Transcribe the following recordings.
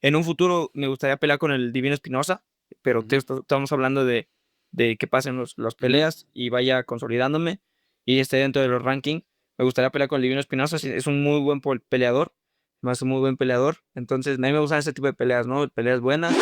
En un futuro me gustaría pelear con el Divino Espinosa, pero estamos hablando de que pasen las peleas y vaya consolidándome y esté dentro de los rankings. Me gustaría pelear con el Divino Espinosa, es un muy buen peleador, más un muy buen peleador. Entonces, a mí me gustan ese tipo de peleas, ¿no? Peleas buenas.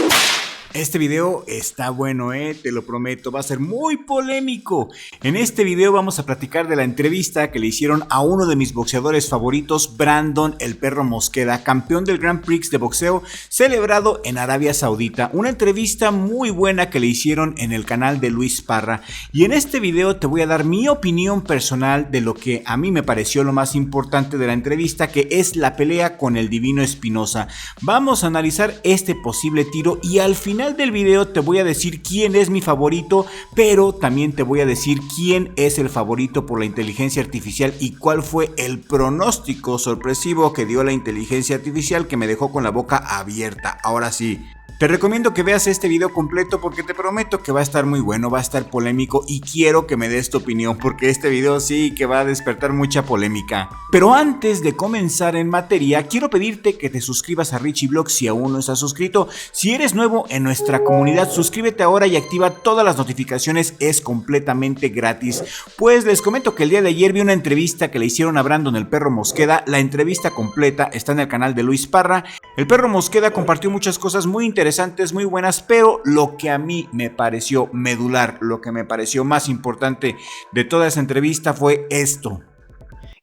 Este video está bueno, te lo prometo, va a ser muy polémico. En este video vamos a platicar de la entrevista que le hicieron a uno de mis boxeadores favoritos, Brandon el Perro Mosqueda, campeón del Grand Prix de boxeo celebrado en Arabia Saudita. Una entrevista muy buena que le hicieron en el canal de Luis Parra. Y en este video te voy a dar mi opinión personal de lo que a mí me pareció lo más importante de la entrevista, que es la pelea con el Divino Espinosa. Vamos a analizar este posible tiro y al final del video te voy a decir quién es mi favorito, pero también te voy a decir quién es el favorito por la inteligencia artificial y cuál fue el pronóstico sorpresivo que dio la inteligencia artificial que me dejó con la boca abierta. Ahora sí, te recomiendo que veas este video completo porque te prometo que va a estar muy bueno, va a estar polémico y quiero que me des tu opinión porque este video sí que va a despertar mucha polémica. Pero antes de comenzar en materia, quiero pedirte que te suscribas a Richie Vlog si aún no estás suscrito. Si eres nuevo en nuestra comunidad, suscríbete ahora y activa todas las notificaciones, es completamente gratis. Pues les comento que el día de ayer vi una entrevista que le hicieron a Brandon el Perro Mosqueda. La entrevista completa está en el canal de Luis Parra. El Perro Mosqueda compartió muchas cosas muy interesantes, muy buenas, pero lo que a mí me pareció medular, lo que me pareció más importante de toda esa entrevista fue esto.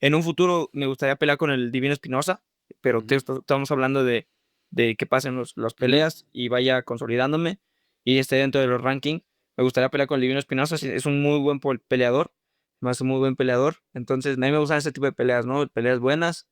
En un futuro me gustaría pelear con el Divino Espinosa, pero estamos hablando de que pasen las peleas y vaya consolidándome y esté dentro de los rankings. Me gustaría pelear con el Divino Espinosa, es un muy buen peleador, más un muy buen peleador. Entonces, a mí me gustan ese tipo de peleas, ¿no? Peleas buenas.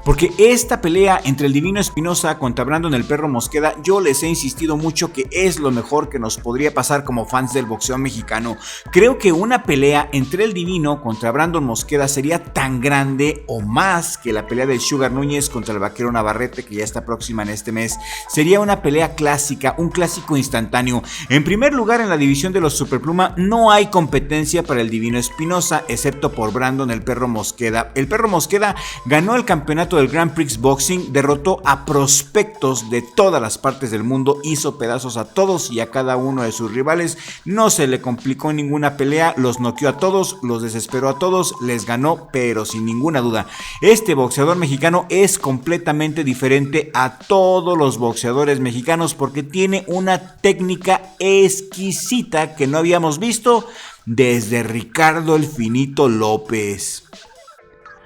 Porque esta pelea entre el Divino Espinosa contra Brandon el Perro Mosqueda, yo les he insistido mucho que es lo mejor que nos podría pasar como fans del boxeo mexicano. Creo que una pelea entre el Divino contra Brandon Mosqueda sería tan grande o más que la pelea del Sugar Núñez contra el Vaquero Navarrete, que ya está próxima en este mes. Sería una pelea clásica, un clásico instantáneo. En primer lugar, en la división de los Superpluma no hay competencia para el Divino Espinosa, excepto por Brandon el Perro Mosqueda. El Perro Mosqueda ganó el campeonato del Grand Prix Boxing, derrotó a prospectos de todas las partes del mundo, hizo pedazos a todos y a cada uno de sus rivales, no se le complicó en ninguna pelea, los noqueó a todos, los desesperó a todos, les ganó, pero sin ninguna duda. Este boxeador mexicano es completamente diferente a todos los boxeadores mexicanos porque tiene una técnica exquisita que no habíamos visto desde Ricardo el Finito López.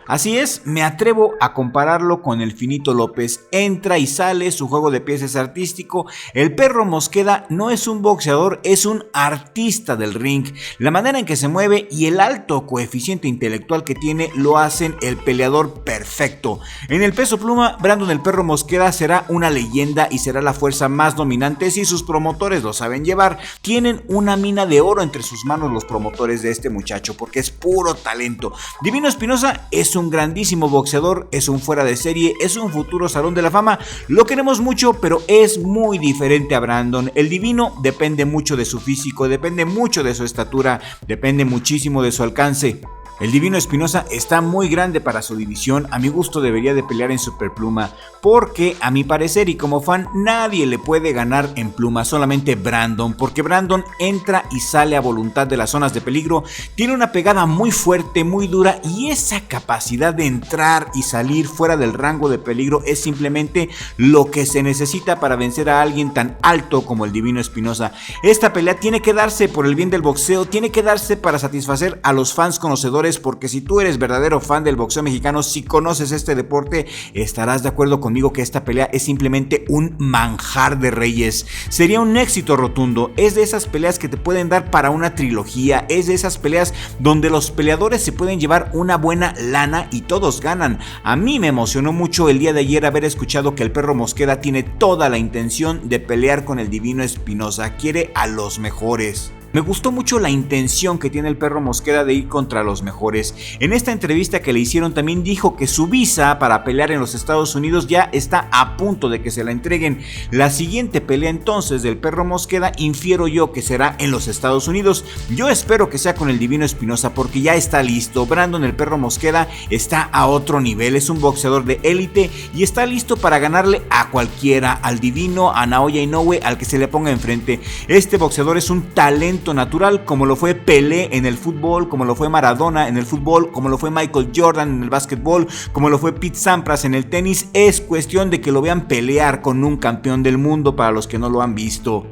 Así es, me atrevo a compararlo con el Finito López. Entra y sale, su juego de pies es artístico. El Perro Mosqueda no es un boxeador, es un artista del ring. La manera en que se mueve y el alto coeficiente intelectual que tiene lo hacen el peleador perfecto. En el peso pluma, Brandon el Perro Mosqueda será una leyenda y será la fuerza más dominante si sus promotores lo saben llevar. Tienen una mina de oro entre sus manos los promotores de este muchacho porque es puro talento. Divino Espinosa es un grandísimo boxeador, es un fuera de serie, es un futuro salón de la fama, lo queremos mucho, pero es muy diferente a Brandon. El Divino depende mucho de su físico, depende mucho de su estatura, depende muchísimo de su alcance. El Divino Espinosa está muy grande para su división, a mi gusto debería de pelear en Superpluma, porque a mi parecer y como fan nadie le puede ganar en pluma, solamente Brandon, porque Brandon entra y sale a voluntad de las zonas de peligro, tiene una pegada muy fuerte, muy dura y esa capacidad de entrar y salir fuera del rango de peligro es simplemente lo que se necesita para vencer a alguien tan alto como el Divino Espinosa. Esta pelea tiene que darse por el bien del boxeo, tiene que darse para satisfacer a los fans conocedores, porque si tú eres verdadero fan del boxeo mexicano, si conoces este deporte, estarás de acuerdo conmigo que esta pelea es simplemente un manjar de reyes. Sería un éxito rotundo, es de esas peleas que te pueden dar para una trilogía, es de esas peleas donde los peleadores se pueden llevar una buena lana y todos ganan. A mí me emocionó mucho el día de ayer haber escuchado que el Perro Mosqueda tiene toda la intención de pelear con el Divino Espinosa, quiere a los mejores. Me gustó mucho la intención que tiene el perro Mosqueda de ir contra los mejores. En esta entrevista que le hicieron también dijo que su visa para pelear en los Estados Unidos ya está a punto de que se la entreguen. La siguiente pelea entonces del perro Mosqueda infiero yo que será en los Estados Unidos. Yo espero que sea con el Divino Espinosa porque ya está listo. Brandon el perro Mosqueda está a otro nivel, es un boxeador de élite y está listo para ganarle a cualquiera, al Divino, a Naoya Inoue, al que se le ponga enfrente. Este boxeador es un talento natural, como lo fue Pelé en el fútbol, como lo fue Maradona en el fútbol, como lo fue Michael Jordan en el básquetbol, como lo fue Pete Sampras en el tenis. Es cuestión de que lo vean pelear con un campeón del mundo para los que no lo han visto.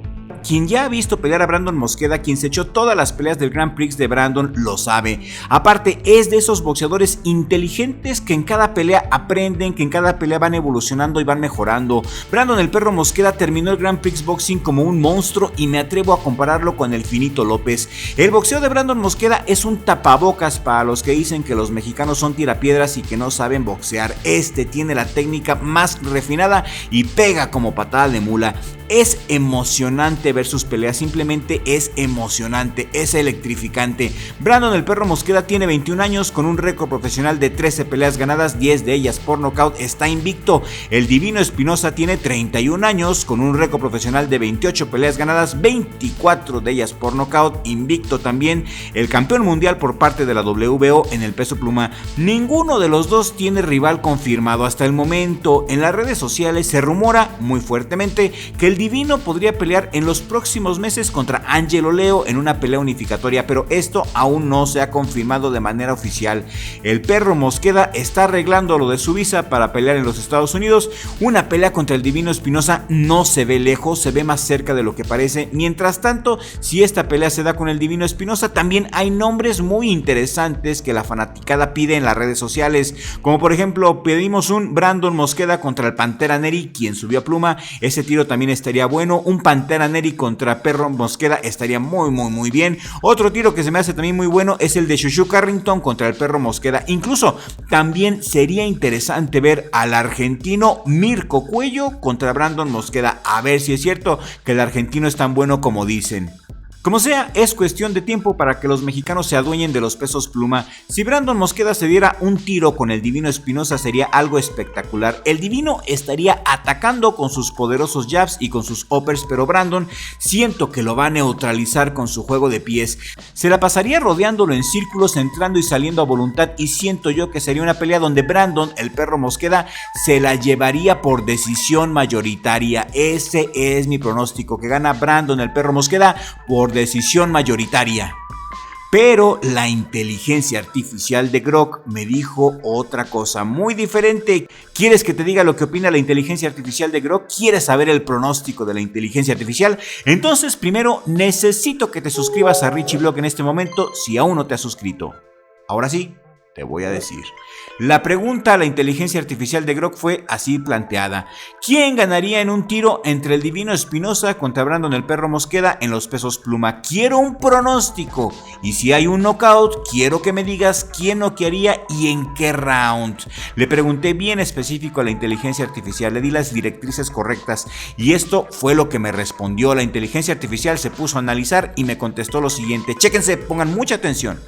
Quien ya ha visto pelear a Brandon Mosqueda, quien se echó todas las peleas del Grand Prix de Brandon, lo sabe. Aparte, es de esos boxeadores inteligentes que en cada pelea aprenden, que en cada pelea van evolucionando y van mejorando. Brandon el perro Mosqueda terminó el Grand Prix Boxing como un monstruo y me atrevo a compararlo con el Finito López. El boxeo de Brandon Mosqueda es un tapabocas para los que dicen que los mexicanos son tirapiedras y que no saben boxear. Este tiene la técnica más refinada y pega como patada de mula. Es emocionante ver sus peleas, simplemente es emocionante, es electrificante. Brandon el perro Mosqueda tiene 21 años con un récord profesional de 13 peleas ganadas, 10 de ellas por nocaut, está invicto. El Divino Espinosa tiene 31 años con un récord profesional de 28 peleas ganadas, 24 de ellas por nocaut, invicto también. El campeón mundial por parte de la WBO en el peso pluma. Ninguno de los dos tiene rival confirmado hasta el momento. En las redes sociales se rumora muy fuertemente que el Divino podría pelear en los próximos meses contra Angelo Leo en una pelea unificatoria, pero esto aún no se ha confirmado de manera oficial. El perro Mosqueda está arreglando lo de su visa para pelear en los Estados Unidos. Una pelea contra el Divino Espinosa no se ve lejos, se ve más cerca de lo que parece. Mientras tanto, si esta pelea se da con el Divino Espinosa, también hay nombres muy interesantes que la fanaticada pide en las redes sociales, como por ejemplo pedimos un Brandon Mosqueda contra el Pantera Neri, quien subió a pluma. Ese tiro también estaría bueno. Un Pantera Neri contra perro Mosqueda estaría muy bien. Otro tiro que se me hace también muy bueno es el de Shushu Carrington contra el perro Mosqueda. Incluso también sería interesante ver al argentino Mirko Cuello contra Brandon Mosqueda, a ver si es cierto que el argentino es tan bueno como dicen. Como sea, es cuestión de tiempo para que los mexicanos se adueñen de los pesos pluma. Si Brandon Mosqueda se diera un tiro con el Divino Espinosa sería algo espectacular. El Divino estaría atacando con sus poderosos jabs y con sus uppers, pero Brandon siento que lo va a neutralizar con su juego de pies. Se la pasaría rodeándolo en círculos, entrando y saliendo a voluntad, y siento yo que sería una pelea donde Brandon, el perro Mosqueda, se la llevaría por decisión mayoritaria. Ese es mi pronóstico, que gana Brandon, el perro Mosqueda, por decisión mayoritaria. Pero la inteligencia artificial de Grok me dijo otra cosa muy diferente. ¿Quieres que te diga lo que opina la inteligencia artificial de Grok? ¿Quieres saber el pronóstico de la inteligencia artificial? Entonces primero necesito que te suscribas a Richie Blog en este momento si aún no te has suscrito. Ahora sí, te voy a decir. La pregunta a la inteligencia artificial de Grok fue así planteada: ¿quién ganaría en un tiro entre el Divino Espinosa contra Brandon el perro Mosqueda en los pesos pluma? Quiero un pronóstico, y si hay un knockout, quiero que me digas quién noquearía y en qué round. Le pregunté bien específico a la inteligencia artificial, le di las directrices correctas y esto fue lo que me respondió. La inteligencia artificial se puso a analizar y me contestó lo siguiente. Chéquense, pongan mucha atención.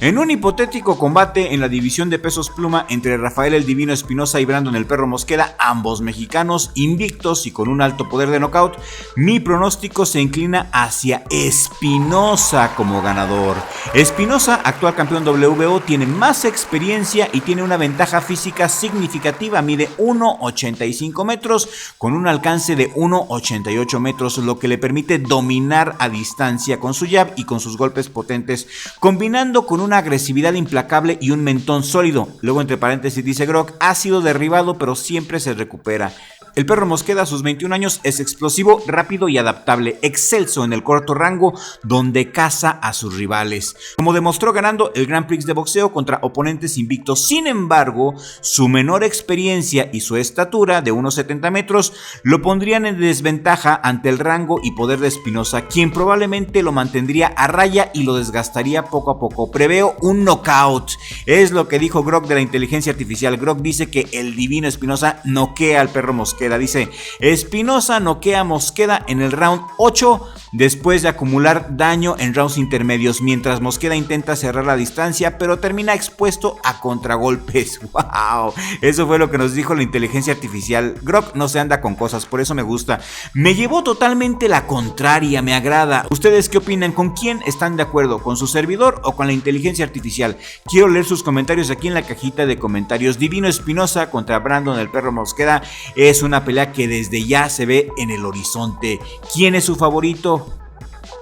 En un hipotético combate en la división de pesos pluma entre Rafael el Divino Espinosa y Brandon el perro Mosqueda, ambos mexicanos invictos y con un alto poder de knockout, mi pronóstico se inclina hacia Espinosa como ganador. Espinosa, actual campeón WBO, tiene más experiencia y tiene una ventaja física significativa. Mide 1.85 metros con un alcance de 1.88 metros, lo que le permite dominar a distancia con su jab y con sus golpes potentes, combinando con una agresividad implacable y un mentón sólido. Luego entre paréntesis dice Grok, ha sido derribado pero siempre se recupera. El perro Mosqueda a sus 21 años es explosivo, rápido y adaptable, excelso en el corto rango donde caza a sus rivales, como demostró ganando el Grand Prix de boxeo contra oponentes invictos. Sin embargo, su menor experiencia y su estatura de 1.70 metros lo pondrían en desventaja ante el rango y poder de Espinosa, quien probablemente lo mantendría a raya y lo desgastaría poco a poco. Preveo un knockout, es lo que dijo Grok de la inteligencia artificial. Grok dice que el Divino Espinosa noquea al perro Mosqueda. Mosqueda. Dice, Espinosa noquea a Mosqueda en el round 8 después de acumular daño en rounds intermedios, mientras Mosqueda intenta cerrar la distancia, pero termina expuesto a contragolpes. ¡Wow! Eso fue lo que nos dijo la inteligencia artificial. Grok no se anda con cosas, por eso me gusta. Me llevó totalmente la contraria, me agrada. ¿Ustedes qué opinan? ¿Con quién están de acuerdo? ¿Con su servidor o con la inteligencia artificial? Quiero leer sus comentarios aquí en la cajita de comentarios. Divino Espinosa contra Brandon el Perro Mosqueda es una pelea que desde ya se ve en el horizonte. ¿Quién es su favorito?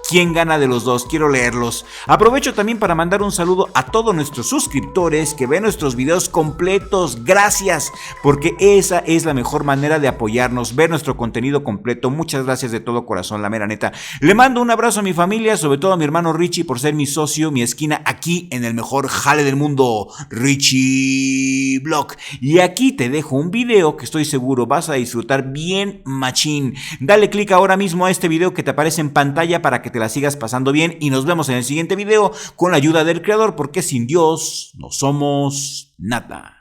¿Quién gana de los dos? Quiero leerlos. Aprovecho también para mandar un saludo a todos nuestros suscriptores que ven nuestros videos completos. Gracias, porque esa es la mejor manera de apoyarnos, ver nuestro contenido completo. Muchas gracias de todo corazón, la mera neta. Le mando un abrazo a mi familia, sobre todo a mi hermano Richie por ser mi socio, mi esquina aquí en el mejor jale del mundo, Richie Vlog. Y aquí te dejo un video que estoy seguro vas a disfrutar bien machín. Dale click ahora mismo a este video que te aparece en pantalla para que te la sigas pasando bien y nos vemos en el siguiente video con la ayuda del creador, porque sin Dios no somos nada.